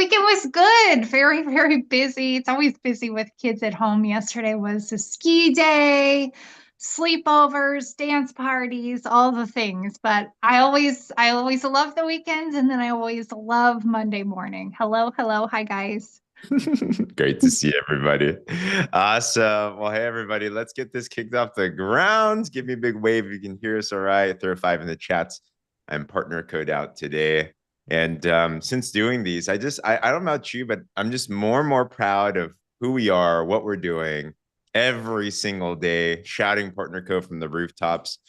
weekend was good. Very, very busy. It's always busy with kids at home. Yesterday was a ski day, sleepovers, dance parties, all the things. But I always love the weekends, and then I always love Monday morning. Hello, hello, hi guys. Great to see everybody. Awesome. Well, hey, everybody, let's get this kicked off the ground. Give me a big wave if you can hear us all right. Throw a five in the chats. I'm partner code out today. And since doing these, I don't know about you, but I'm just more and more proud of who we are, what we're doing every single day, shouting partner code from the rooftops,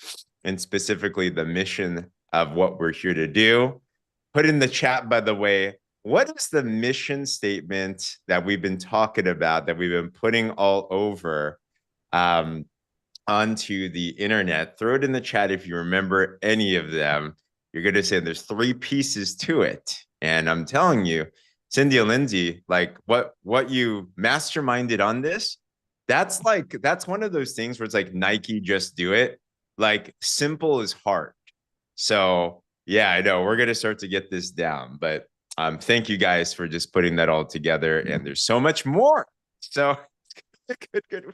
and specifically the mission of what we're here to do. Put in the chat, by the way, what is the mission statement that we've been talking about, that we've been putting all over onto the internet? Throw it in the chat if you remember any of them. You're going to say there's three pieces to it. And I'm telling you, Cindy and Lindsay, like what you masterminded on this, that's one of those things where it's like Nike, just do it. Like simple is hard. So yeah, I know we're going to start to get this down, but thank you guys for just putting that all together. And there's so much more. So good.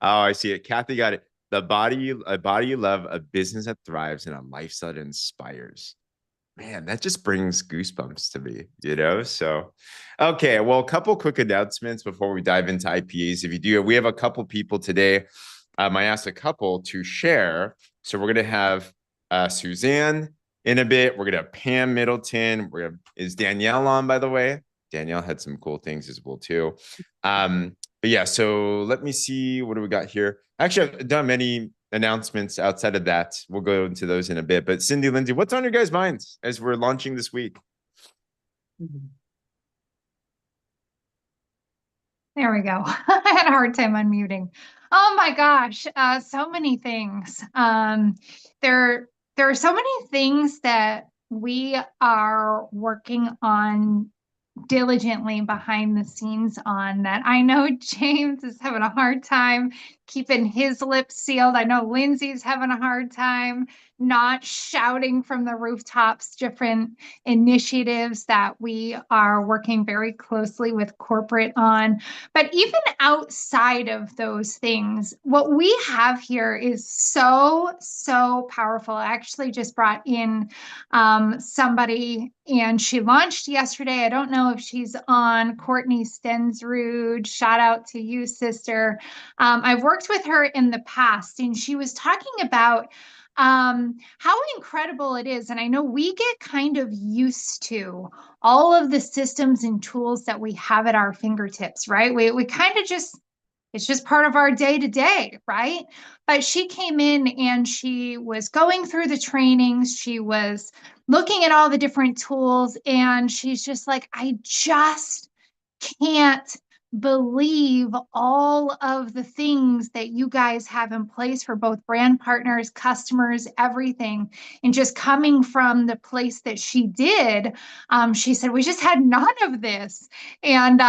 Oh, I see it. Kathy got it. A body you love, a business that thrives, and a lifestyle that inspires. Man, that just brings goosebumps to me, you know? So, okay. Well, a couple quick announcements before we dive into IPAs. If you do, we have a couple people today. I asked a couple to share. So we're going to have Suzanne in a bit. We're going to have Pam Middleton. Is Danielle on, by the way? Danielle had some cool things as well, too. But yeah, so let me see. What do we got here? Actually, I've done many announcements outside of that. We'll go into those in a bit. But Cindy, Lindsay, what's on your guys' minds as we're launching this week? There we go. I had a hard time unmuting. Oh my gosh, so many things. There are so many things that we are working on diligently behind the scenes on that. I know James is having a hard time keeping his lips sealed. I know Lindsay's having a hard time not shouting from the rooftops different initiatives that we are working very closely with corporate on. But even outside of those things, what we have here is so powerful. I actually just brought in somebody, and she launched yesterday. I don't know if she's on. Courtney Stensrud. Shout out to you, sister. I've worked with her in the past, and she was talking about how incredible it is. And I know we get kind of used to all of the systems and tools that we have at our fingertips, right? We kind of just, it's just part of our day to day, right? But she came in and she was going through the trainings. She was looking at all the different tools, and she's just like, I just can't believe all of the things that you guys have in place for both brand partners, customers, everything. And just coming from the place that she did, she said, we just had none of this. And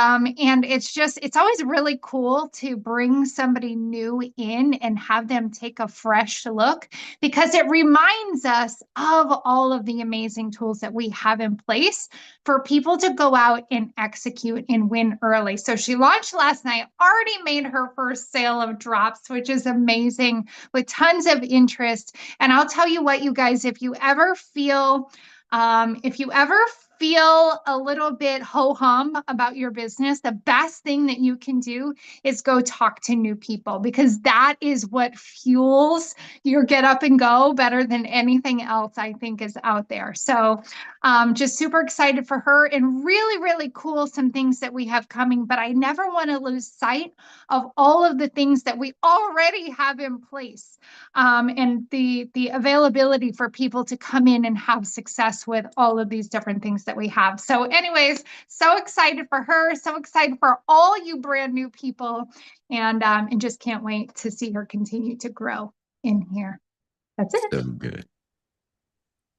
it's always really cool to bring somebody new in and have them take a fresh look, because it reminds us of all of the amazing tools that we have in place for people to go out and execute and win early. So she launched last night, already made her first sale of drops, which is amazing, with tons of interest. And I'll tell you what, you guys, if you ever feel a little bit ho-hum about your business, the best thing that you can do is go talk to new people, because that is what fuels your get up and go better than anything else I think is out there. So just super excited for her, and really, really cool some things that we have coming. But I never want to lose sight of all of the things that we already have in place, and the availability for people to come in and have success with all of these different things that we have. So anyways, so excited for her, so excited for all you brand new people, and just can't wait to see her continue to grow in here. That's it. So good.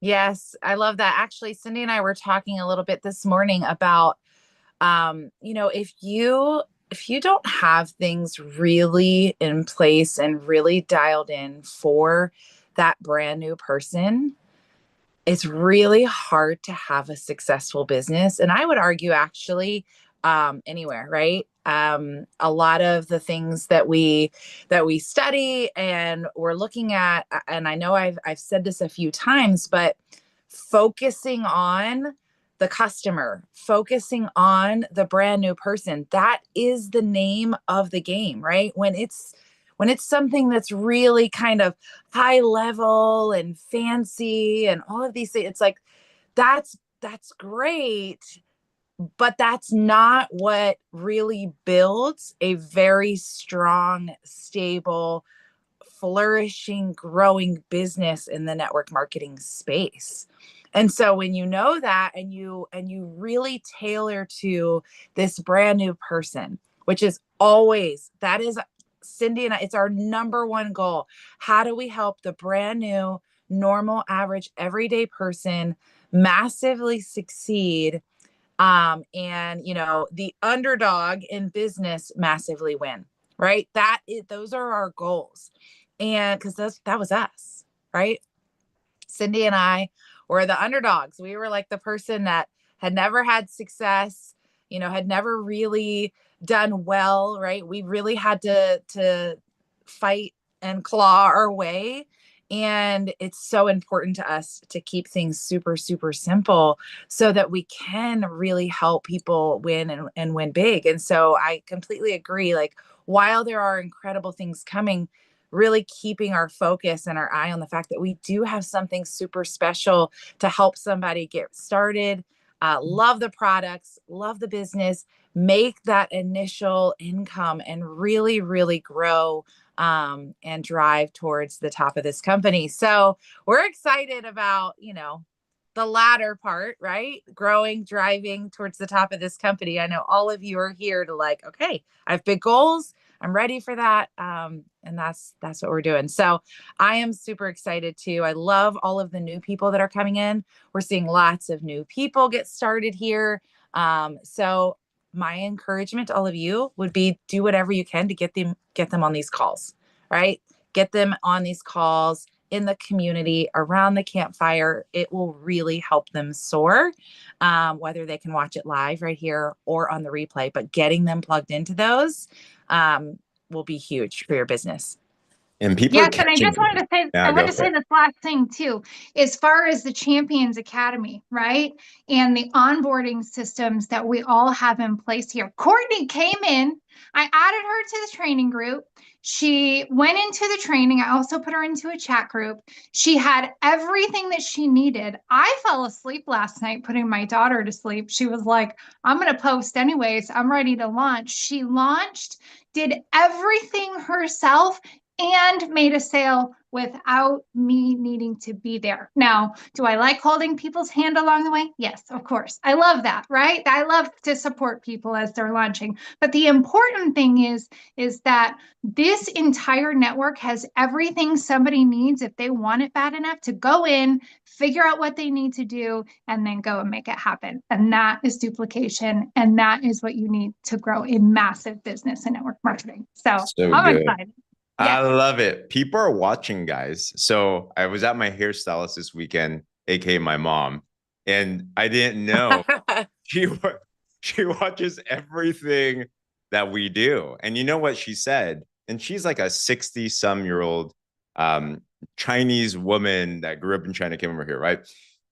Yes, I love that. Actually, Cindy and I were talking a little bit this morning about, if you don't have things really in place and really dialed in for that brand new person, It's really hard to have a successful business. And I would argue actually anywhere, right? A lot of the things that we study and we're looking at, and I know I've said this a few times, but focusing on the customer, focusing on the brand new person, that is the name of the game, right? When it's something that's really kind of high level and fancy and all of these things, it's like that's great, but that's not what really builds a very strong, stable, flourishing, growing business in the network marketing space. And so when you know that and you really tailor to this brand new person, which is always, that is Cindy and I, it's our number one goal. How do we help the brand new, normal, average, everyday person massively succeed? And the underdog in business massively win, right? Those are our goals. And because that was us, right? Cindy and I were the underdogs. We were like the person that had never had success, had never really done well, right? We really had to fight and claw our way. And it's so important to us to keep things super, super simple so that we can really help people win and win big. And so I completely agree. Like, while there are incredible things coming, really keeping our focus and our eye on the fact that we do have something super special to help somebody get started, love the products, love the business, make that initial income and really, really grow and drive towards the top of this company. So we're excited about, the latter part, right? Growing, driving towards the top of this company. I know all of you are here to like, okay, I have big goals. I'm ready for that. And that's what we're doing. So I am super excited too. I love all of the new people that are coming in. We're seeing lots of new people get started here. So my encouragement to all of you would be do whatever you can to get them on these calls, right? Get them on these calls in the community around the campfire. It will really help them soar, whether they can watch it live right here or on the replay, but getting them plugged into those will be huge for your business. And people are Yes, and I catching. just wanted to say, Yeah, I go wanted to for say it. this last thing too, as far as the Champions Academy, right? And the onboarding systems that we all have in place here. Courtney came in, I added her to the training group. She went into the training. I also put her into a chat group. She had everything that she needed. I fell asleep last night putting my daughter to sleep. She was like, I'm going to post anyways. I'm ready to launch. She launched, did everything herself, and made a sale without me needing to be there. Now, do I like holding people's hand along the way? Yes, of course. I love that, right? I love to support people as they're launching. But the important thing is that this entire network has everything somebody needs if they want it bad enough to go in, figure out what they need to do, and then go and make it happen. And that is duplication. And that is what you need to grow a massive business in network marketing. So So I'm good. excited. I Yes. love it. People are watching, guys. So I was at my hairstylist this weekend, aka my mom, and I didn't know she she watches everything that we do. And you know what she said? And she's like a 60-some-year-old um, Chinese woman that grew up in China, came over here, right?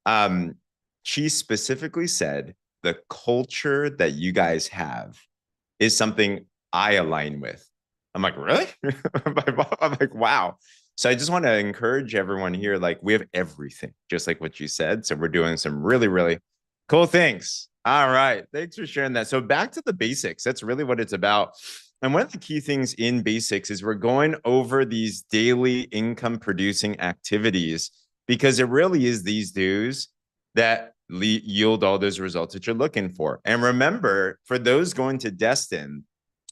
Um, she specifically said the culture that you guys have is something I align with. I'm like, really? I'm like, wow. So I just want to encourage everyone here. Like, we have everything, just like what you said. So we're doing some really, really cool things. All right. Thanks for sharing that. So back to the basics. That's really what it's about. And one of the key things in basics is we're going over these daily income producing activities because it really is these dues that yield all those results that you're looking for. And remember, for those going to Destin,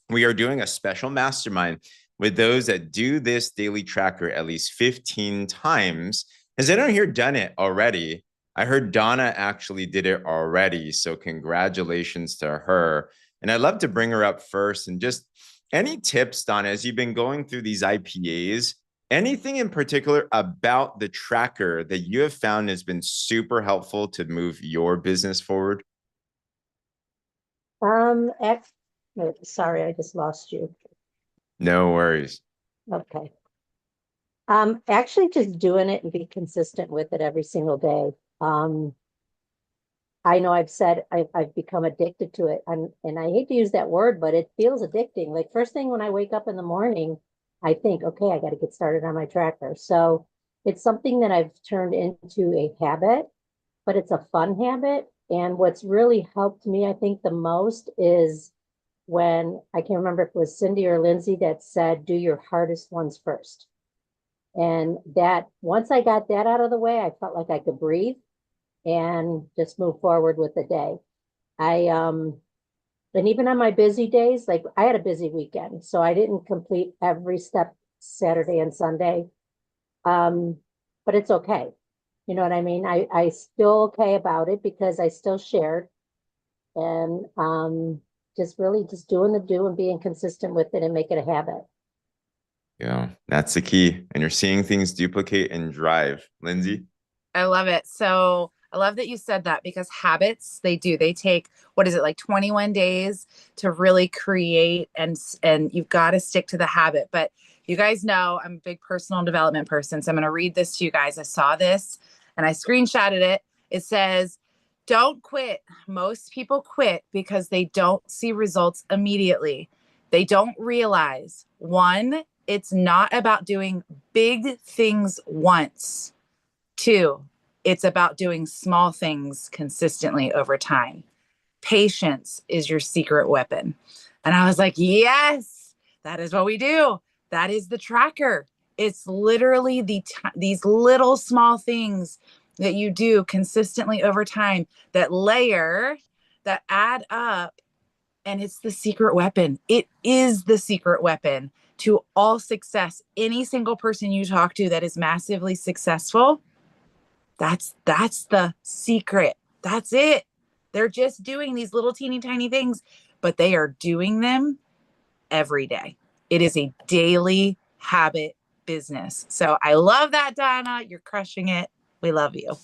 we are doing a special mastermind with those that do this daily tracker at least 15 times. Has anyone here done it already? I heard Donna actually did it already. So congratulations to her. And I'd love to bring her up first. And just any tips, Donna, as you've been going through these IPAs, Anything in particular about the tracker that you have found has been super helpful to move your business forward? Sorry, I just lost you. No worries. Okay. Actually just doing it and be consistent with it every single day. I know I've said I've become addicted to it. And I hate to use that word, but it feels addicting. Like first thing when I wake up in the morning, I think, okay, I got to get started on my tracker. So it's something that I've turned into a habit, but it's a fun habit. And what's really helped me, I think, the most is when I can't remember if it was Cindy or Lindsay that said, do your hardest ones first. And that once I got that out of the way, I felt like I could breathe and just move forward with the day. And even on my busy days, like I had a busy weekend, so I didn't complete every step Saturday and Sunday. But it's okay. You know what I mean? I still okay about it because I still shared and just really just doing the do and being consistent with it and make it a habit. Yeah, that's the key. And you're seeing things duplicate and drive. Lindsay? I love it. So I love that you said that because habits, they take, what is it, like 21 days to really create, and you've got to stick to the habit. But you guys know I'm a big personal development person. So I'm going to read this to you guys. I saw this and I screenshotted it. It says, don't quit. Most people quit because they don't see results immediately. They don't realize, one, it's not about doing big things once. Two, it's about doing small things consistently over time. Patience is your secret weapon. And I was like, yes, that is what we do. That is the tracker. It's literally these little small things that you do consistently over time that layer, that add up, and it's the secret weapon. It is the secret weapon to all success. Any single person you talk to that is massively successful, that's the secret. That's it. They're just doing these little teeny tiny things, but they are doing them every day. It is a daily habit business. So I love that, Donna. You're crushing it. We love you.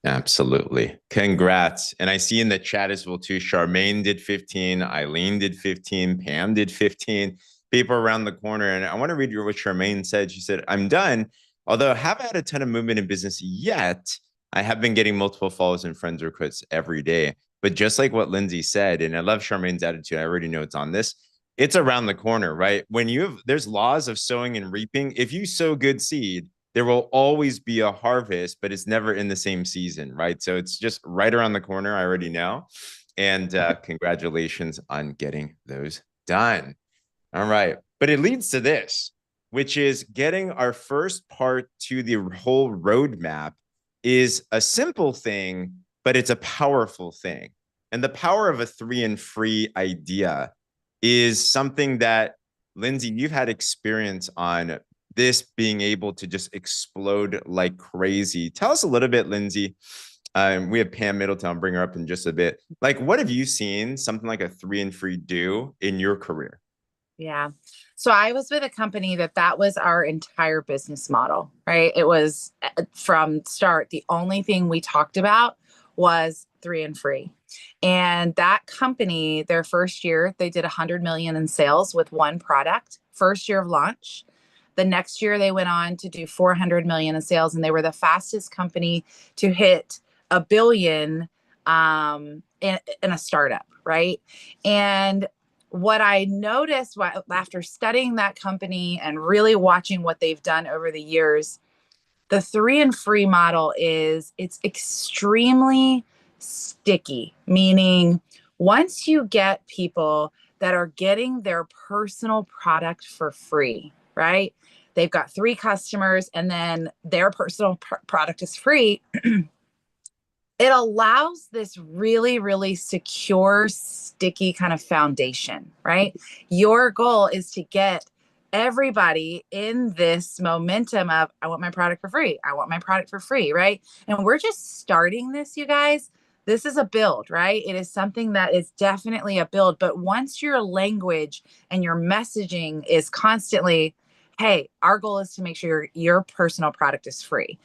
Absolutely. Congrats. And I see in the chat as well too, Charmaine did 15, Eileen did 15, Pam did 15, people around the corner. And I want to read you what Charmaine said. She said, I'm done. Although I haven't had a ton of movement in business yet, I have been getting multiple follows and friends requests every day. But just like what Lindsay said, and I love Charmaine's attitude, I already know it's on this. It's around the corner, right? When there's laws of sowing and reaping. If you sow good seed, there will always be a harvest, but it's never in the same season, right? So it's just right around the corner. I already know. And congratulations on getting those done. All right. But it leads to this, which is getting our first part to the whole roadmap is a simple thing, but it's a powerful thing. And the power of a 3 and free idea is something that, Lindsay, you've had experience on this being able to just explode like crazy. Tell us a little bit, Lindsay. We have Pam Middleton, I'll bring her up in just a bit. Like, what have you seen something like a 3 and free do in your career? Yeah. So I was with a company that was our entire business model, right? It was from start, the only thing we talked about was 3 and free. And that company, their first year, they did 100 million in sales with one product, first year of launch. The next year they went on to do 400 million in sales, and they were the fastest company to hit $1 billion in a startup, right? And what I noticed after studying that company and really watching what they've done over the years, the 3 and free model it's extremely sticky, meaning once you get people that are getting their personal product for free, right? They've got 3 customers and then their personal product is free. It allows this really, really secure, sticky kind of foundation, right? Your goal is to get everybody in this momentum of, I want my product for free. I want my product for free, right? And we're just starting this, you guys. This is a build, right? It is something that is definitely a build. But once your language and your messaging is constantly, hey, our goal is to make sure your personal product is free.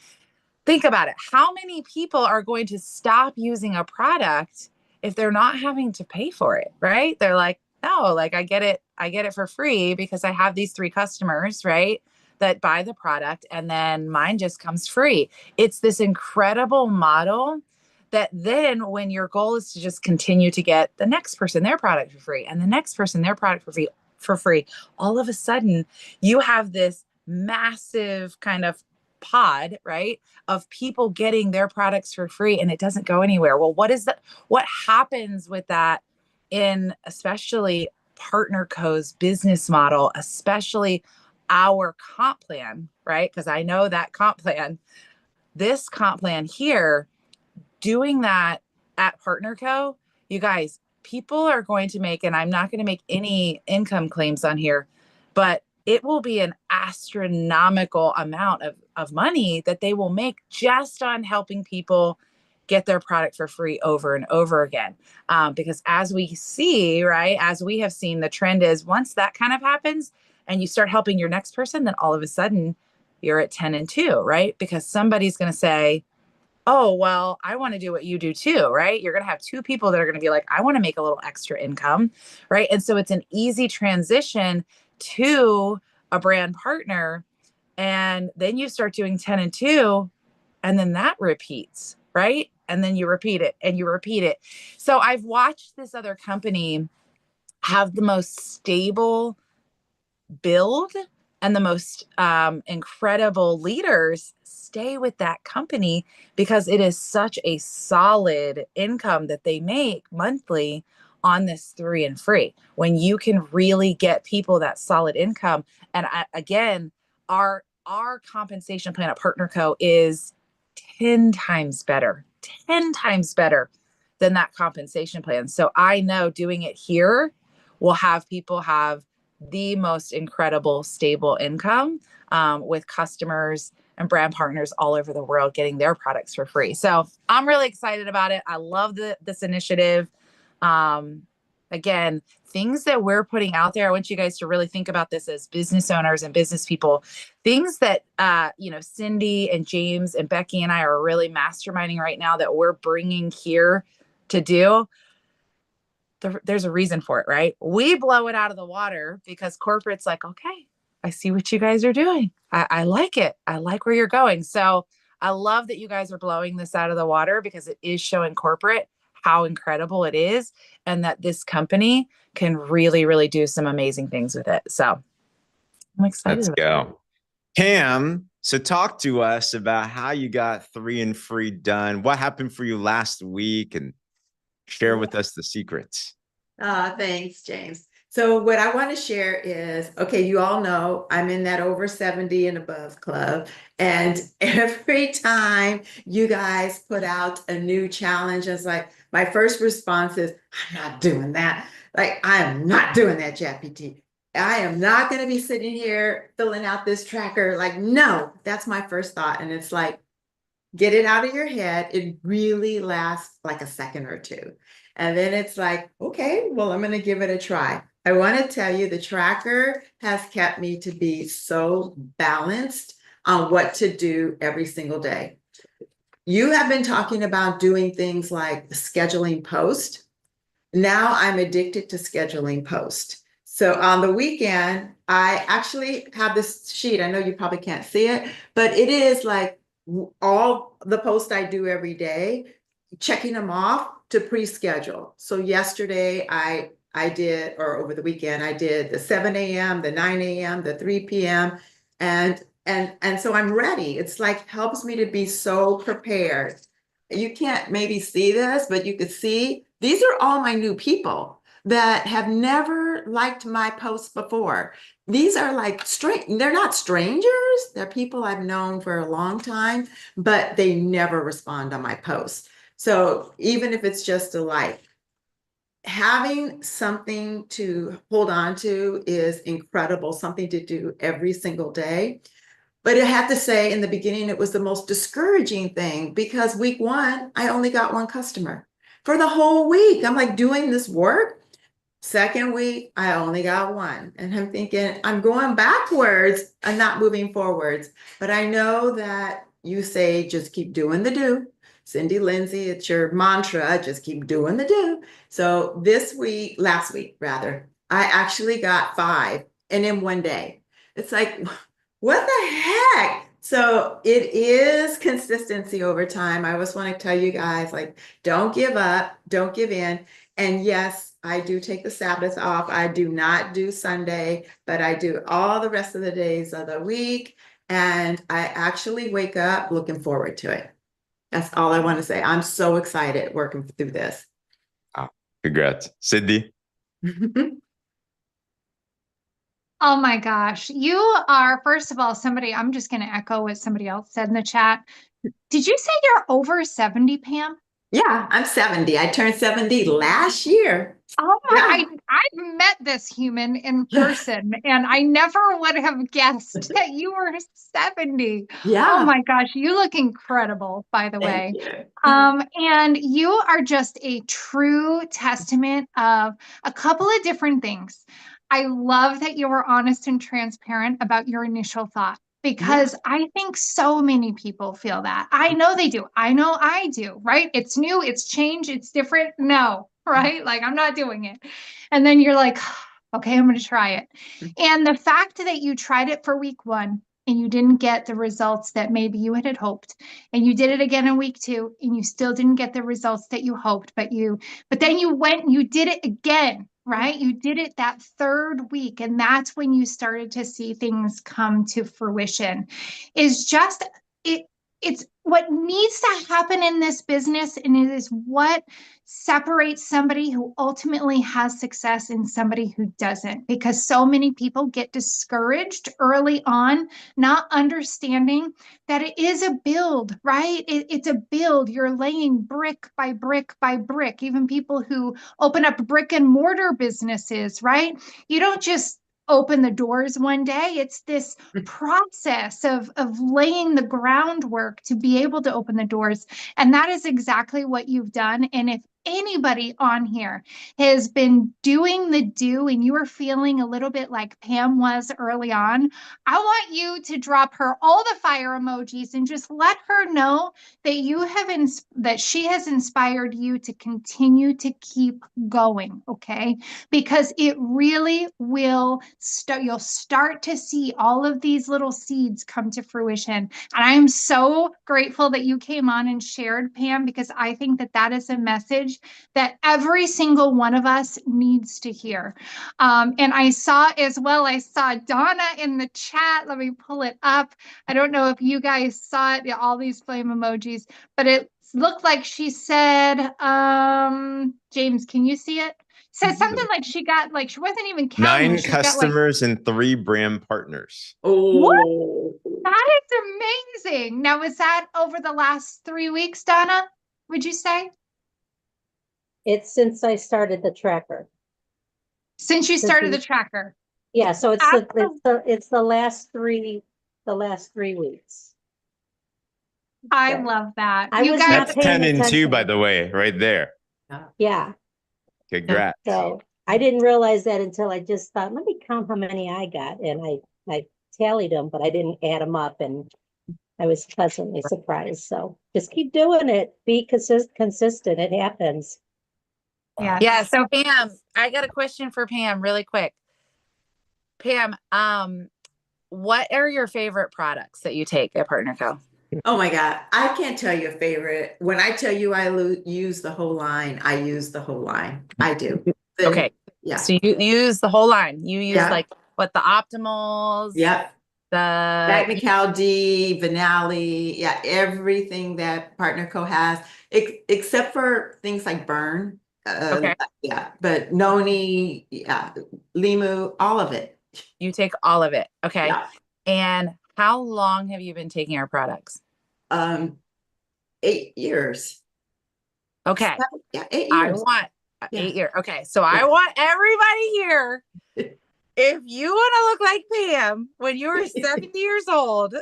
Think about it. How many people are going to stop using a product if they're not having to pay for it, right? They're like, no, like I get it for free because I have these 3 customers, right, that buy the product, and then mine just comes free. It's this incredible model that then when your goal is to just continue to get the next person their product for free and the next person their product for free, all of a sudden you have this massive kind of pod, right, of people getting their products for free, and it doesn't go anywhere. Well, what happens with that in especially Partner Co's business model, especially our comp plan, right? Because I know that comp plan, this comp plan here, doing that at Partner Co, you guys, people are going to make, and I'm not going to make any income claims on here, but it will be an astronomical amount of money that they will make just on helping people get their product for free over and over again. Because as we see, right, as we have seen, the trend is once that kind of happens and you start helping your next person, then all of a sudden you're at 10 and 2, right? Because somebody's going to say, oh, well, I want to do what you do too, right? You're going to have 2 people that are going to be like, I want to make a little extra income, right? And so it's an easy transition to a brand partner. And then you start doing 10 and 2, and then that repeats, right? And then you repeat it and you repeat it. So I've watched this other company have the most stable build and the most incredible leaders stay with that company because it is such a solid income that they make monthly on this 3 and free. When you can really get people that solid income, and again, our compensation plan at Partner Co is 10 times better than that compensation plan. So I know doing it here will have people have the most incredible stable income with customers and brand partners all over the world getting their products for free. So I'm really excited about it. I love this initiative. Again, things that we're putting out there, I want you guys to really think about this as business owners and business people, things that, Cindy and James and Becky and I are really masterminding right now that we're bringing here to do. There's a reason for it, right? We blow it out of the water because corporate's like, okay, I see what you guys are doing. I like it. I like where you're going. So I love that you guys are blowing this out of the water because it is showing corporate how incredible it is and that this company can really, really do some amazing things with it. So I'm excited. Let's go. Pam, so talk to us about how you got 3 and free done. What happened for you last week and share with us the secrets. Thanks, James. So what I want to share is, okay, you all know I'm in that over 70 and above club. And every time you guys put out a new challenge, it's like, my first response is, I'm not doing that. Like, I am not doing that, ChatGPT. I am not going to be sitting here filling out this tracker. Like, no, that's my first thought. And it's like, get it out of your head. It really lasts like a second or 2. And then it's like, okay, well, I'm going to give it a try. I want to tell you the tracker has kept me to be so balanced on what to do every single day. You have been talking about doing things like scheduling post. Now I'm addicted to scheduling post. So on the weekend, I actually have this sheet. I know you probably can't see it, but it is like all the posts I do every day, checking them off to pre-schedule. So yesterday I did, or over the weekend, I did the 7 a.m., the 9 a.m., the 3 p.m. And so I'm ready. It's like helps me to be so prepared. You can't maybe see this, but you could see these are all my new people that have never liked my posts before. These are like they're not strangers. They're people I've known for a long time, but they never respond on my posts. So even if it's just a like, having something to hold on to is incredible, something to do every single day. But I have to say, in the beginning, it was the most discouraging thing because week 1, I only got 1 customer for the whole week. I'm like doing this work. Second week, I only got one. And I'm thinking, I'm going backwards and not moving forwards. But I know that you say just keep doing the do. Cindy Lindsay, it's your mantra, just keep doing the do. So last week rather, I actually got 5 and in one day. It's like, what the heck? So it is consistency over time. I always want to tell you guys, like, don't give up, don't give in. And yes, I do take the Sabbath off. I do not do Sunday, but I do all the rest of the days of the week. And I actually wake up looking forward to it. That's all I want to say. I'm so excited working through this. Wow. Congrats. Cindy? Oh my gosh. You are, first of all, I'm just going to echo what somebody else said in the chat. Did you say you're over 70, Pam? Yeah, I'm 70. I turned 70 last year. Oh Yeah. my, I've met this human in person and I never would have guessed that you were 70. Yeah. Oh my gosh, you look incredible, by the Thank way. you. And you are just a true testament of a couple of different things. I love that you were honest and transparent about your initial thought because I think so many people feel that. I know they do. I know I do, right? It's new, it's change, it's different. No, right? Like I'm not doing it. And then you're like, okay, I'm going to try it. And the fact that you tried it for week 1 and you didn't get the results that maybe you had hoped, and you did it again in week 2 and you still didn't get the results that you hoped, but then you went and you did it again, right? You did it that third week. And that's when you started to see things come to fruition. Is just it. It's what needs to happen in this business, and it is what separates somebody who ultimately has success and somebody who doesn't, because so many people get discouraged early on, not understanding that it is a build, right? It's a build. You're laying brick by brick by brick. Even people who open up brick and mortar businesses, right? You don't just open the doors one day. It's this process of laying the groundwork to be able to open the doors. And that is exactly what you've done. And if anybody on here has been doing the do and you are feeling a little bit like Pam was early on, I want you to drop her all the fire emojis and just let her know that that she has inspired you to continue to keep going, okay? Because it really will you'll start to see all of these little seeds come to fruition. And I am so grateful that you came on and shared, Pam, because I think that that is a message that every single one of us needs to hear. And I saw Donna in the chat. Let me pull it up. I don't know if you guys saw it, all these flame emojis, but it looked like she said, James, can you see it? Said something like she wasn't even counting. 9 She's got customers and 3 brand partners. Oh, that is amazing. Now, is that over the last 3 weeks, Donna? Would you say? It's since I started the tracker. Since you started the tracker. Yeah, so it's the last 3 weeks. I Yeah. love that. I was not That's paying 10 and 2, attention. by the way, right there. Yeah, Congrats. so I didn't realize that until I just thought, let me count how many I got, and I tallied them, but I didn't add them up, and I was pleasantly surprised. So just keep doing it. Be consistent. It happens. Yeah. Yes. So Pam, I got a question for Pam really quick. Pam, what are your favorite products that you take at Partner Co? oh my God. I can't tell you a favorite. When I tell you I use the whole line, I use the whole line. I do. Okay. Yeah. So you use the whole line. You use Yeah. like what, the Optimals? Yep. The Magna D, Vinali, yeah, everything that Partner Co has, except for things like Burn. Okay. Yeah, but Noni, yeah, Limu, all of it. You take all of it. Okay. Yeah. And how long have you been taking our products? 8 years. Okay. Yeah, 8 I years. want Yeah. 8 years. Okay. So I want everybody here. If you want to look like Pam when you were 70 years old,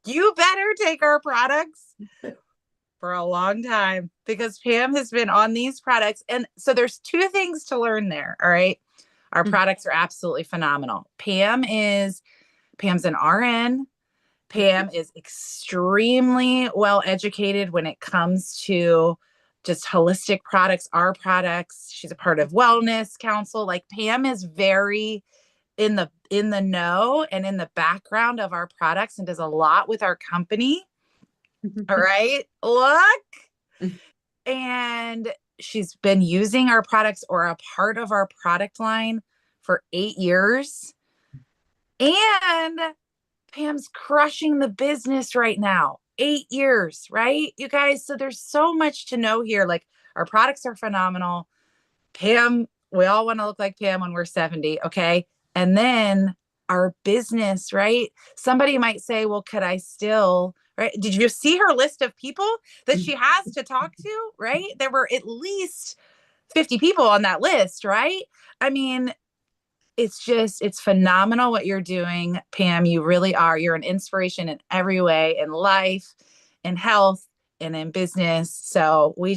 you better take our products for a long time because Pam has been on these products. And so there's two things to learn there. All right. Our products are absolutely phenomenal. Pam's an RN. Pam is extremely well educated when it comes to just holistic products, our products. She's a part of wellness council. Like Pam is very in the know and in the background of our products and does a lot with our company. All right. Look. And she's been using our products or a part of our product line for 8 years. And Pam's crushing the business right now. 8 years, right? You guys. So there's so much to know here. Like our products are phenomenal. Pam, we all want to look like Pam when we're 70. Okay. And then our business, right? Somebody might say, well, could I still, right? Did you see her list of people that she has to talk to, right? There were at least 50 people on that list, right? I mean, it's phenomenal what you're doing, Pam. You really are. You're an inspiration in every way, in life, in health, and in business. So we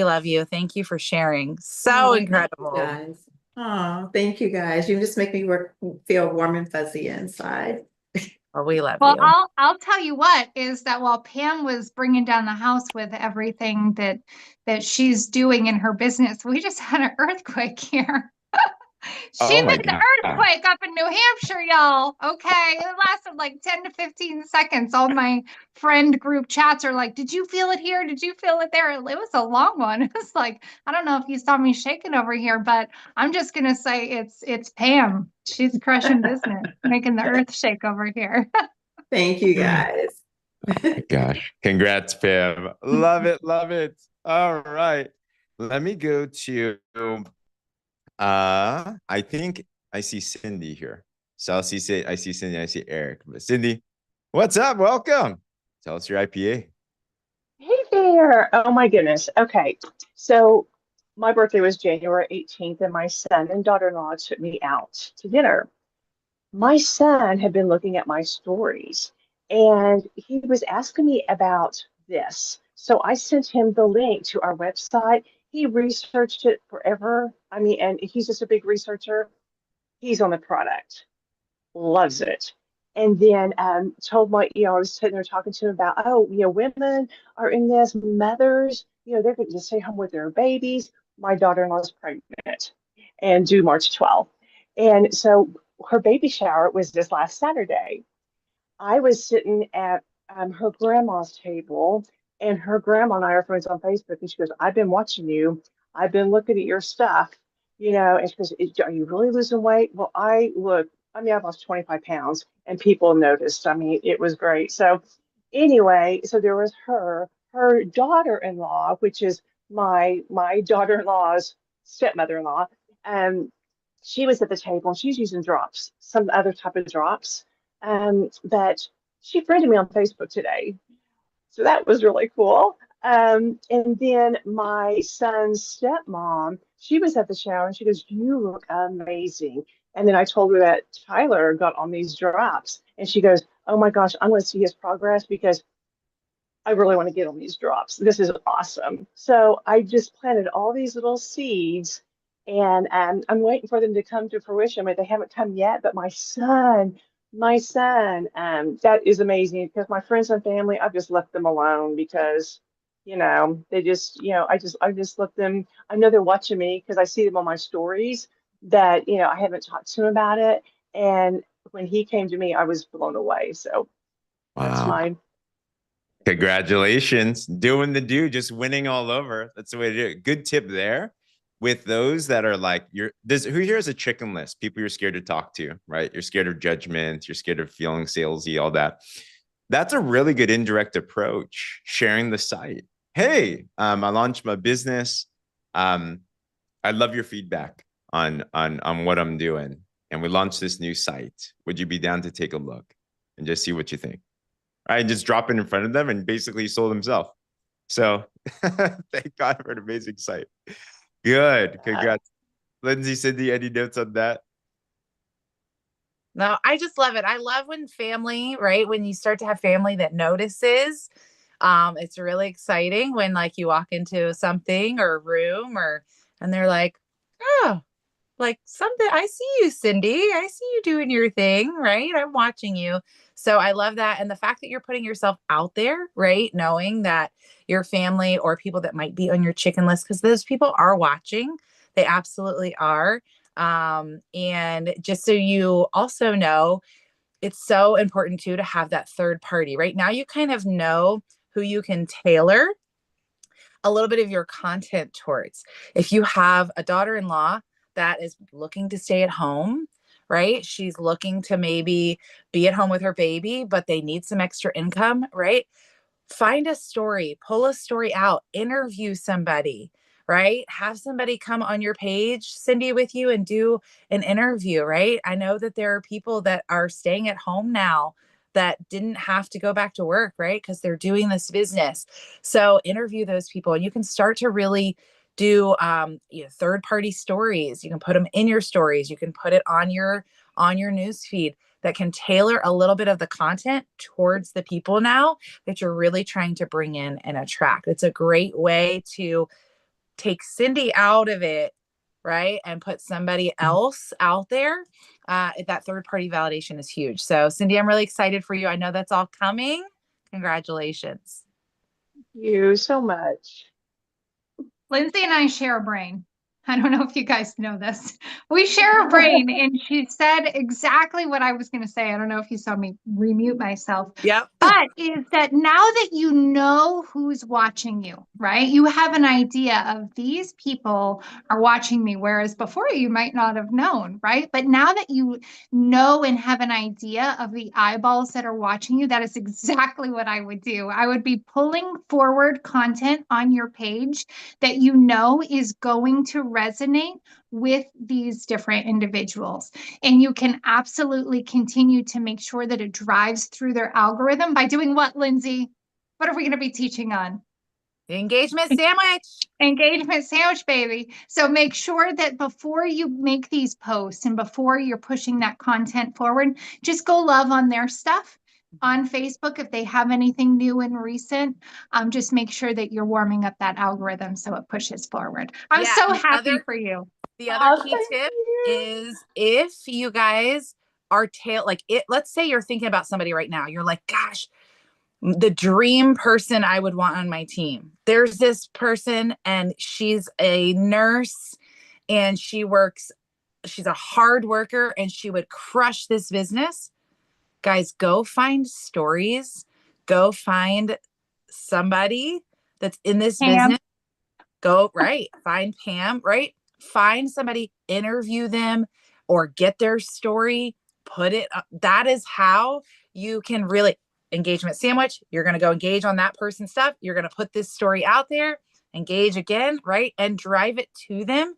love you. Thank you for sharing. So incredible. Guys. Oh, thank you guys. You just make me feel warm and fuzzy inside. Well, we love Well, you. I'll tell you what is that while Pam was bringing down the house with everything that she's doing in her business, we just had an earthquake here. She Oh my made the God. earthquake up in New Hampshire, y'all. Okay. It lasted like 10 to 15 seconds. All my friend group chats are like, did you feel it here? Did you feel it there? It was a long one. It was like, I don't know if you saw me shaking over here, but I'm just gonna say it's Pam. She's crushing business, making the earth shake over here. Thank you guys. Gosh, congrats, Pam. Love it, love it. All right, let me go to I think I see Cindy here. So I see Cindy, I see Eric. But Cindy, what's up? Welcome. Tell us your IPA. Hey there. Oh my goodness. Okay. So my birthday was January 18th, and my son and daughter-in-law took me out to dinner. My son had been looking at my stories and he was asking me about this. So I sent him the link to our website. He researched it forever. I mean, and he's just a big researcher. He's on the product, loves it. And then told my, I was sitting there talking to him about, oh, women are in this, mothers, they're going to stay home with their babies. My daughter-in-law is pregnant and due March 12th. And so her baby shower was this last Saturday. I was sitting at her grandma's table, and her grandma and I are friends on Facebook. And she goes, I've been watching you. I've been looking at your stuff, and she goes, are you really losing weight? Well, I've lost 25 pounds and people noticed. I mean, it was great. So anyway, so there was her daughter-in-law, which is my daughter-in-law's stepmother-in-law. She was at the table and she's using drops, some other type of drops. But she friended me on Facebook today. So that was really cool. And then my son's stepmom, she was at the shower and she goes, you look amazing. And then I told her that Tyler got on these drops and she goes, oh my gosh, I'm going to see his progress because I really want to get on these drops. This is awesome. So I just planted all these little seeds and I'm waiting for them to come to fruition, but they haven't come yet. But my son, that is amazing because my friends and family, I've just left them alone because, they just, I just let them, I know they're watching me because I see them on my stories that, I haven't talked to him about it. And when he came to me, I was blown away. So that's mine. Congratulations. Doing the do, just winning all over. That's the way to do it. Good tip there. With those that are like, who here has a chicken list? People you're scared to talk to, right? You're scared of judgment. You're scared of feeling salesy, all that. That's a really good indirect approach. Sharing the site. Hey, I launched my business. I love your feedback on what I'm doing. And we launched this new site. Would you be down to take a look and just see what you think? Right, just drop it in front of them and basically sold himself. So thank God for an amazing site. Good. Congrats. Lindsay, Cindy, any notes on that? No, I just love it. I love when family, right? When you start to have family that notices. It's really exciting when like you walk into something or a room and they're like, oh, like something, I see you, Cindy. I see you doing your thing, right? I'm watching you. So I love that. And the fact that you're putting yourself out there, right? Knowing that your family or people that might be on your chicken list, because those people are watching. They absolutely are. And just so you also know, it's so important too to have that third party. Right now, you kind of know who you can tailor a little bit of your content towards. If you have a daughter-in-law that is looking to stay at home, right? She's looking to maybe be at home with her baby, but they need some extra income, right? Find a story, pull a story out, interview somebody, right? Have somebody come on your page, Cindy, with you and do an interview, right? I know that there are people that are staying at home now that didn't have to go back to work, right? Because they're doing this business. So interview those people and you can start to really do third party stories. You can put them in your stories. You can put it on your news feed that can tailor a little bit of the content towards the people now that you're really trying to bring in and attract. It's a great way to take Cindy out of it, right? And put somebody else out there. That third party validation is huge. So, Cindy, I'm really excited for you. I know that's all coming. Congratulations. Thank you so much. Lindsay and I share a brain. I don't know if you guys know this. We share a brain, and she said exactly what I was going to say. I don't know if you saw me remute myself. Yep. But is that now that you know who's watching you, right? You have an idea of these people are watching me, whereas before you might not have known, right? But now that you know and have an idea of the eyeballs that are watching you, that is exactly what I would do. I would be pulling forward content on your page that you know is going to resonate with these different individuals. And you can absolutely continue to make sure that it drives through their algorithm by doing what, Lindsay? What are we going to be teaching on? The engagement sandwich. Engagement sandwich, baby. So make sure that before you make these posts and before you're pushing that content forward, just go love on their stuff on Facebook. If they have anything new and recent, just make sure that you're warming up that algorithm so it pushes forward. I'm so happy for you. The other key thank tip you. is if you guys are let's say you're thinking about somebody right now. You're like, gosh, the dream person I would want on my team. There's this person and she's a nurse and she's a hard worker and she would crush this business. Guys, go find stories. Go find somebody that's in this business. Go, right. Find Pam, right? Find somebody, interview them or get their story, put it up. That is how you can really engagement sandwich. You're going to go engage on that person's stuff. You're going to put this story out there, engage again, right? And drive it to them.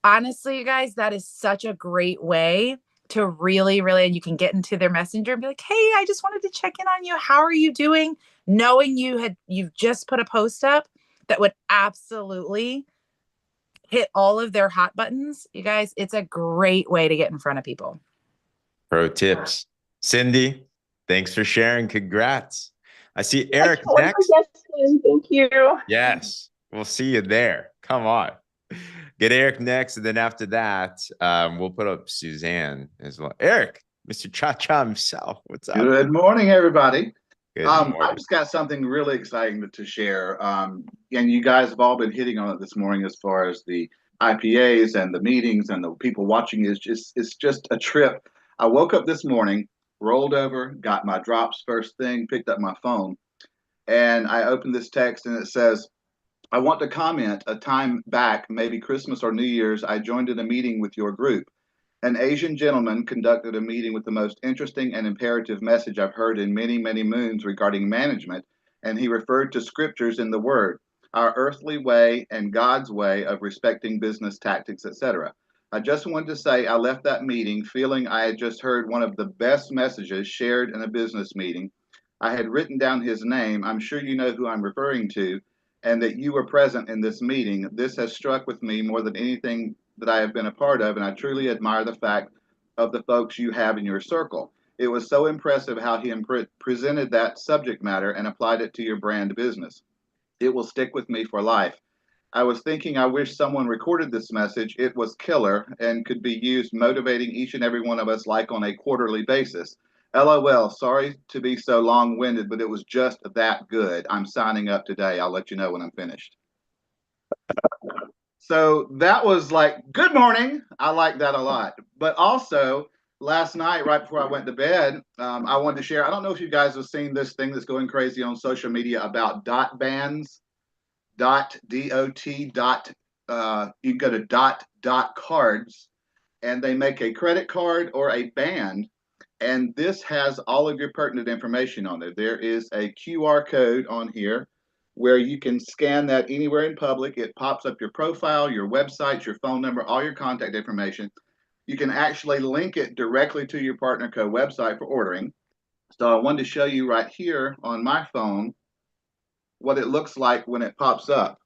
Honestly, you guys, that is such a great way to really, really, and you can get into their messenger and be like, hey, I just wanted to check in on you. How are you doing? Knowing you've just put a post up that would absolutely hit all of their hot buttons. You guys, it's a great way to get in front of people. Pro tips. Cindy, thanks for sharing. Congrats. I see Eric next. Thank you. Yes, we'll see you there. Come on. Get Eric next, and then after that, we'll put up Suzanne as well. Eric, Mr. Cha-Cha himself. What's up? Good morning, everybody. Good I've morning. just got something really exciting to share. And you guys have all been hitting on it this morning as far as the IPAs and the meetings and the people watching. It's just a trip. I woke up this morning, rolled over, got my drops first thing, picked up my phone, and I opened this text and it says, I want to comment a time back, maybe Christmas or New Year's, I joined in a meeting with your group. An Asian gentleman conducted a meeting with the most interesting and imperative message I've heard in many, many moons regarding management, and he referred to scriptures in the Word, our earthly way and God's way of respecting business tactics, etc. I just wanted to say I left that meeting feeling I had just heard one of the best messages shared in a business meeting. I had written down his name. I'm sure you know who I'm referring to, and that you were present in this meeting. This has struck with me more than anything that I have been a part of, and I truly admire the fact of the folks you have in your circle. It was so impressive how he presented that subject matter and applied it to your brand business. It will stick with me for life. I was thinking I wish someone recorded this message. It was killer and could be used motivating each and every one of us like on a quarterly basis. LOL, sorry to be so long-winded, but it was just that good. I'm signing up today. I'll let you know when I'm finished. So that was like, good morning. I like that a lot. But also, last night, right before I went to bed, I wanted to share. I don't know if you guys have seen this thing that's going crazy on social media about dot bands, dot. You can go to dot cards, and they make a credit card or a band. And this has all of your pertinent information on there. There is a QR code on here where you can scan that anywhere in public. It pops up your profile, your website, your phone number, all your contact information. You can actually link it directly to your Partner Co website for ordering. So I wanted to show you right here on my phone what it looks like when it pops up.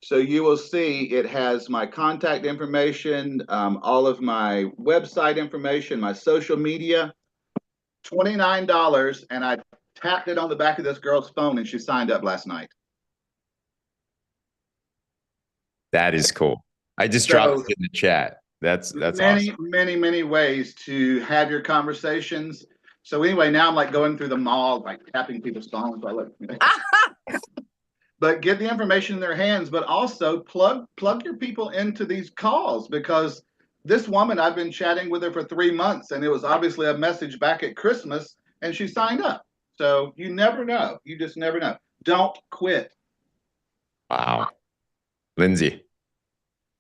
So you will see it has my contact information, all of my website information, my social media, $29, and I tapped it on the back of this girl's phone and she signed up last night. That is cool. I just dropped it in the chat. That's many, awesome. many ways to have your conversations. So anyway, now I'm like going through the mall, like tapping people's phones. But get the information in their hands, but also plug your people into these calls, because this woman, I've been chatting with her for 3 months, and it was obviously a message back at Christmas, and she signed up. So you never know. You just never know. Don't quit. Wow. Lindsay.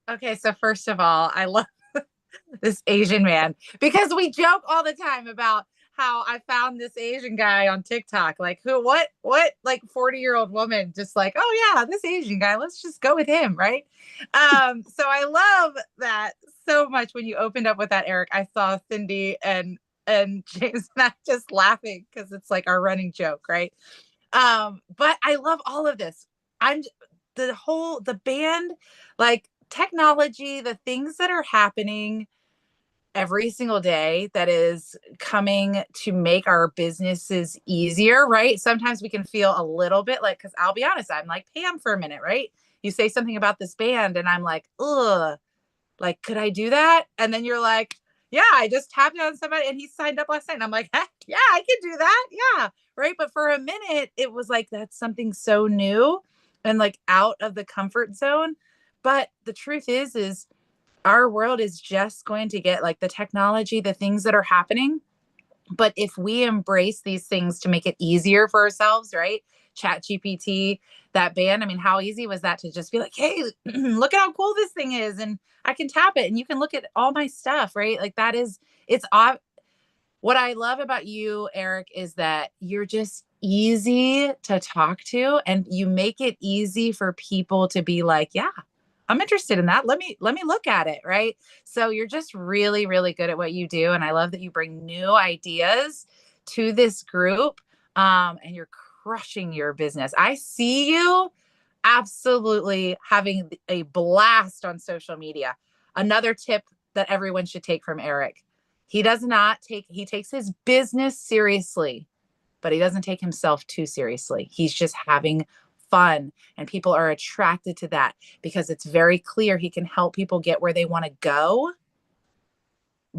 Okay, so first of all, I love this Asian man, because we joke all the time about how I found this Asian guy on TikTok. Like, what, like 40-year-old woman just like, oh yeah, this Asian guy, let's just go with him, right? So I love that so much. When you opened up with that, Eric, I saw Cindy and James and I just laughing because it's like our running joke, right? But I love all of this. The band, like technology, the things that are happening every single day that is coming to make our businesses easier, right? Sometimes we can feel a little bit like, because I'll be honest, I'm like Pam for a minute, right? You say something about this band and I'm like, ugh, like, could I do that? And then you're like, yeah, I just tapped on somebody and he signed up last night. And I'm like, heck, yeah, I can do that. Yeah. Right. But for a minute, it was like, that's something so new and like out of the comfort zone. But the truth is our world is just going to get like the technology, the things that are happening. But if we embrace these things to make it easier for ourselves, right? Chat GPT, that band. I mean, how easy was that to just be like, hey, look at how cool this thing is. And I can tap it and you can look at all my stuff, right? Like that is, it's odd. What I love about you, Eric, is that you're just easy to talk to and you make it easy for people to be like, yeah, I'm interested in that. Let me look at it. Right. So you're just really, really good at what you do. And I love that you bring new ideas to this group. And you're crushing your business. I see you absolutely having a blast on social media. Another tip that everyone should take from Eric. He takes his business seriously, but he doesn't take himself too seriously. He's just having fun, and people are attracted to that because it's very clear he can help people get where they want to go,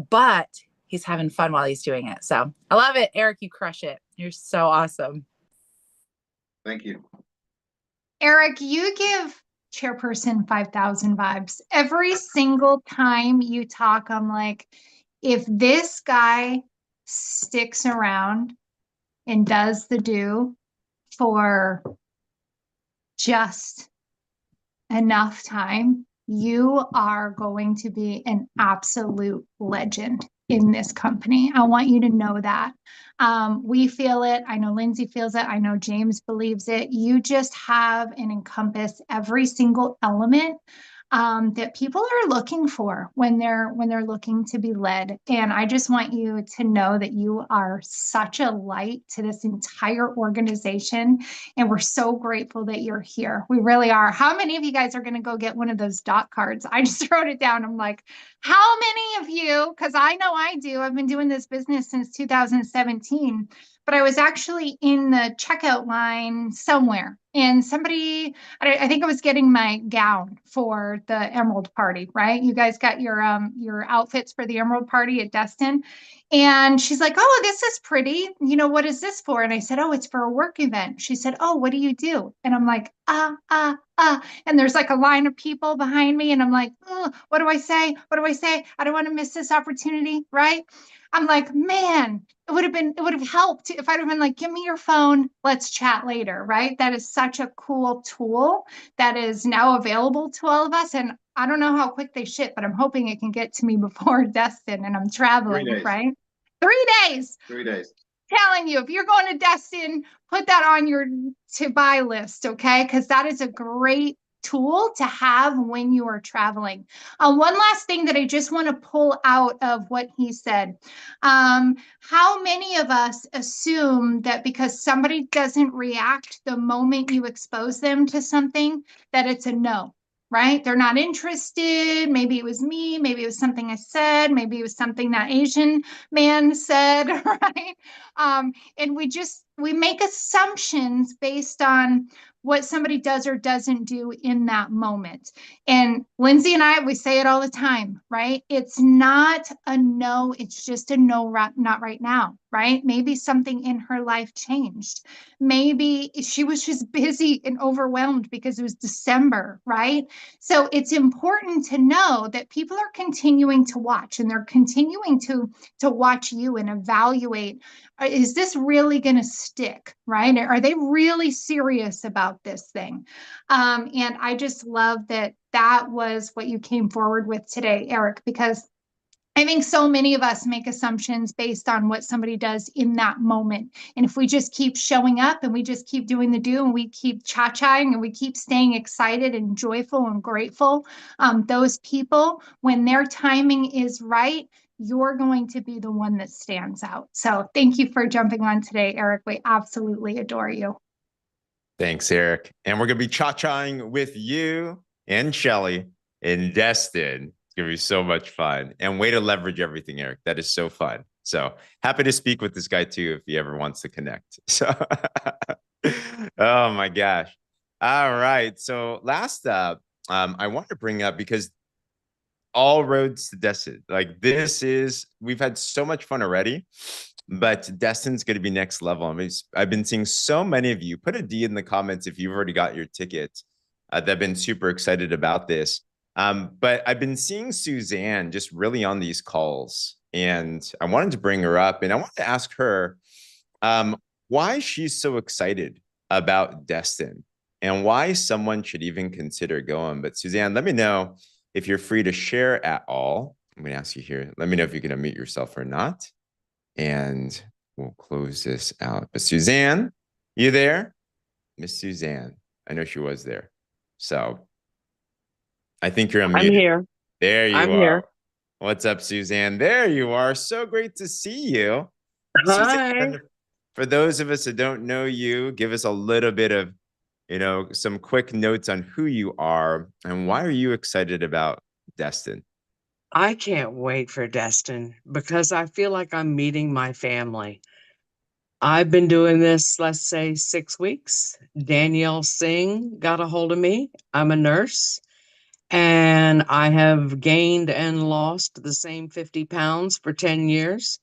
but he's having fun while he's doing it. So I love it. Eric, you crush it. You're so awesome. Thank you. Eric, you give Chairperson 5,000 vibes. Every single time you talk, I'm like, if this guy sticks around and does the do for just enough time, you are going to be an absolute legend in this company. I want you to know that. We feel it. I know Lindsay feels it. I know James believes it. You just have and encompass every single element that people are looking for when they're looking to be led. And I just want you to know that you are such a light to this entire organization. And we're so grateful that you're here. We really are. How many of you guys are going to go get one of those dot cards? I just wrote it down. I'm like, how many of you, because I know I do, I've been doing this business since 2017, but I was actually in the checkout line somewhere and somebody, I think I was getting my gown for the Emerald Party, right? You guys got your outfits for the Emerald Party at Destin. And she's like, "Oh, this is pretty. You know, what is this for?" And I said, "Oh, it's for a work event." She said, "Oh, what do you do?" And I'm like, and there's like a line of people behind me. And I'm like, "Oh, what do I say? What do I say? I don't want to miss this opportunity," right? I'm like, man, it would have helped if I'd have been like, "Give me your phone, let's chat later," right? That is such a cool tool that is now available to all of us. And I don't know how quick they ship, but I'm hoping it can get to me before Destin and I'm traveling, 3 days. right? 3 days. 3 days. Telling you, if you're going to Destin, put that on your to buy list, okay? Because that is a great tool to have when you are traveling. One last thing that I just want to pull out of what he said. How many of us assume that because somebody doesn't react the moment you expose them to something, that it's a no? Right? They're not interested. Maybe it was me. Maybe it was something I said. Maybe it was something that Asian man said, right? And we make assumptions based on what somebody does or doesn't do in that moment. And Lindsay and I, we say it all the time, right? It's not a no, it's just a no, not right now, right? Maybe something in her life changed. Maybe she was just busy and overwhelmed because it was December, right? So it's important to know that people are continuing to watch and they're continuing to watch you and evaluate, is this really going to stick, right? Are they really serious about this thing? And I just love that that was what you came forward with today, Eric, because I think so many of us make assumptions based on what somebody does in that moment. And if we just keep showing up and we just keep doing the do and we keep cha-chaing and we keep staying excited and joyful and grateful, those people, when their timing is right, you're going to be the one that stands out. So thank you for jumping on today, Eric. We absolutely adore you. Thanks, Eric. And we're going to be cha-chaing with you and Shelly in Destin. It's going to be so much fun. And way to leverage everything, Eric. That is so fun. So happy to speak with this guy too, if he ever wants to connect. So, oh my gosh. All right. So last up, I want to bring up, because all roads to Destin. Like we've had so much fun already, but Destin's going to be next level. I mean, I've been seeing so many of you put a D in the comments if you've already got your ticket. That have been super excited about this. But I've been seeing Suzanne just really on these calls, and I wanted to bring her up and I wanted to ask her why she's so excited about Destin and why someone should even consider going. But Suzanne, let me know if you're free to share at all. I'm going to ask you here. Let me know if you can unmute yourself or not. And we'll close this out. But Suzanne, you there? Miss Suzanne. I know she was there. So I think you're unmuted. I'm here. There you I'm are. here. What's up, Suzanne? There you are. So great to see you. Hi. Suzanne, for those of us that don't know you, give us a little bit of, some quick notes on who you are and why are you excited about Destin? I can't wait for Destin because I feel like I'm meeting my family. I've been doing this, let's say, 6 weeks. Danielle Singh got a hold of me. I'm a nurse and I have gained and lost the same 50 pounds for 10 years.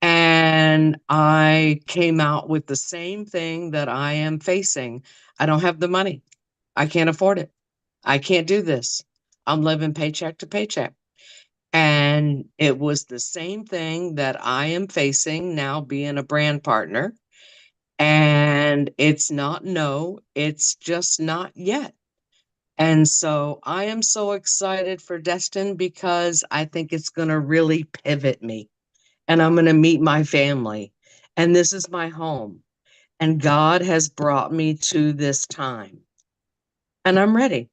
And I came out with the same thing that I am facing. I don't have the money. I can't afford it. I can't do this. I'm living paycheck to paycheck. And it was the same thing that I am facing now being a brand partner. And it's not no, it's just not yet. And so I am so excited for Destin because I think it's going to really pivot me. And I'm going to meet my family. And this is my home. And God has brought me to this time. And I'm ready.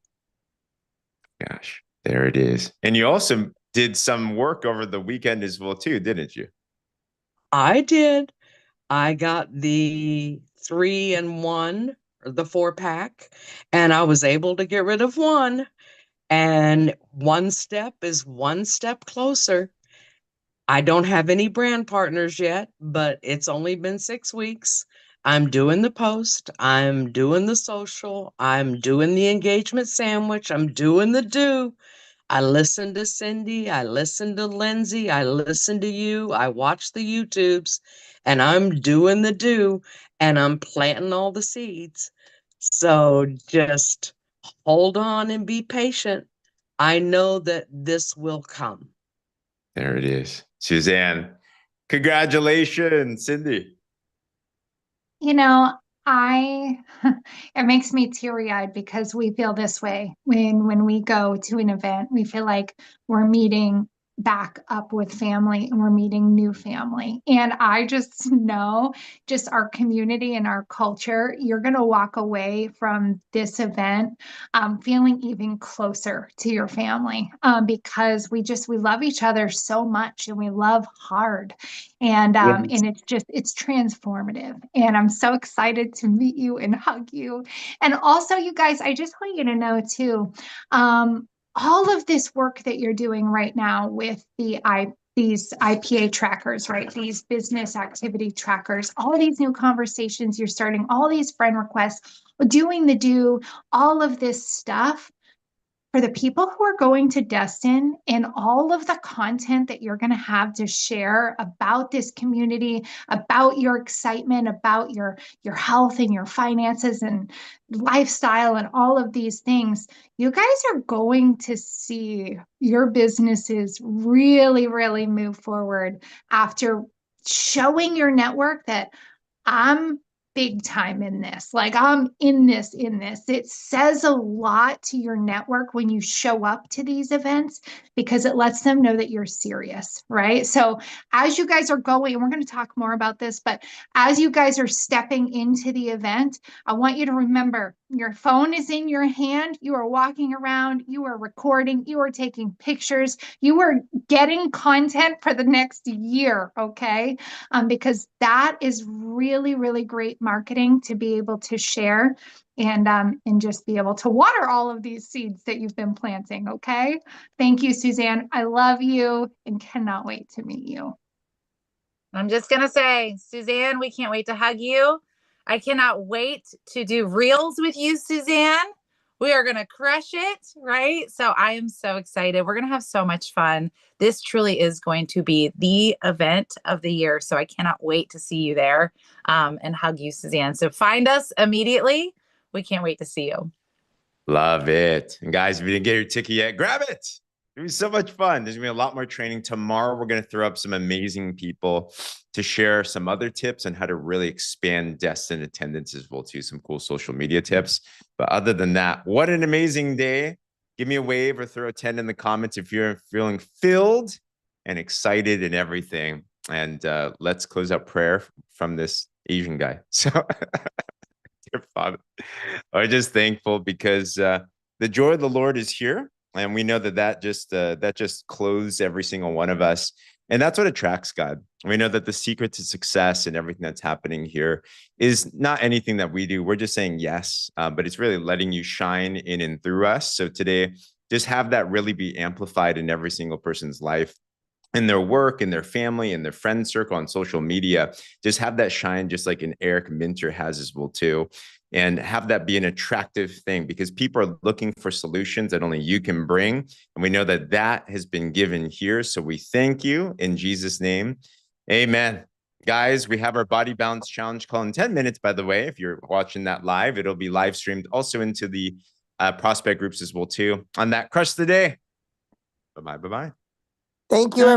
Gosh, there it is. And you also did some work over the weekend as well, too, didn't you? I did. I got the 3-in-1, or the 4-pack, and I was able to get rid of one. And one step is one step closer. I don't have any brand partners yet, but it's only been 6 weeks. I'm doing the post, I'm doing the social, I'm doing the engagement sandwich, I'm doing the do. I listen to Cindy, I listen to Lindsay, I listen to you, I watch the YouTubes, and I'm doing the do, and I'm planting all the seeds. So just hold on and be patient. I know that this will come. There it is. Suzanne, congratulations, Cindy. You know, I it makes me teary-eyed because we feel this way when we go to an event. We feel like we're meeting back up with family and we're meeting new family. And I just know just our community and our culture, you're going to walk away from this event feeling even closer to your family because we love each other so much and we love hard. And Yes. it's transformative. And I'm so excited to meet you and hug you. And also, you guys, I just want you to know too, all of this work that you're doing right now with these IPA trackers, right? These business activity trackers, all of these new conversations you're starting, all these friend requests, doing the do, all of this stuff for the people who are going to Destin and all of the content that you're going to have to share about this community, about your excitement, about your health and your finances and lifestyle and all of these things, you guys are going to see your businesses really, really move forward after showing your network that I'm big time in this. Like I'm in this. It says a lot to your network when you show up to these events because it lets them know that you're serious, right? So as you guys are going, and we're going to talk more about this, but as you guys are stepping into the event, I want you to remember your phone is in your hand. You are walking around, you are recording, you are taking pictures, you are getting content for the next year, okay? Because that is really, really great marketing to be able to share and just be able to water all of these seeds that you've been planting. Okay. Thank you, Suzanne. I love you and cannot wait to meet you. I'm just going to say, Suzanne, we can't wait to hug you. I cannot wait to do reels with you, Suzanne. We are going to crush it, right? So I am so excited. We're going to have so much fun. This truly is going to be the event of the year. So I cannot wait to see you there and hug you, Suzanne. So find us immediately. We can't wait to see you. Love it. And guys, if you didn't get your ticket yet, grab it. It was so much fun. There's going to be a lot more training. Tomorrow, we're going to throw up some amazing people to share some other tips on how to really expand Destin attendance as well, too. Some cool social media tips. But other than that, what an amazing day. Give me a wave or throw a 10 in the comments if you're feeling filled and excited and everything. And let's close out prayer from this Asian guy. So, dear Father, I'm just thankful because the joy of the Lord is here. And we know that just clothes every single one of us. And that's what attracts God. We know that the secret to success and everything that's happening here is not anything that we do. We're just saying yes, but it's really letting you shine in and through us. So today, just have that really be amplified in every single person's life, in their work, in their family, in their friend circle, on social media. Just have that shine, just like an Eric Minter has as well too. And have that be an attractive thing because people are looking for solutions that only you can bring. And we know that that has been given here. So we thank you in Jesus' name. Amen. Guys, we have our Body Balance Challenge call in 10 minutes, by the way. If you're watching that live, it'll be live streamed also into the prospect groups as well too. On that, crush the day. Bye-bye. Bye-bye. Thank you, everyone.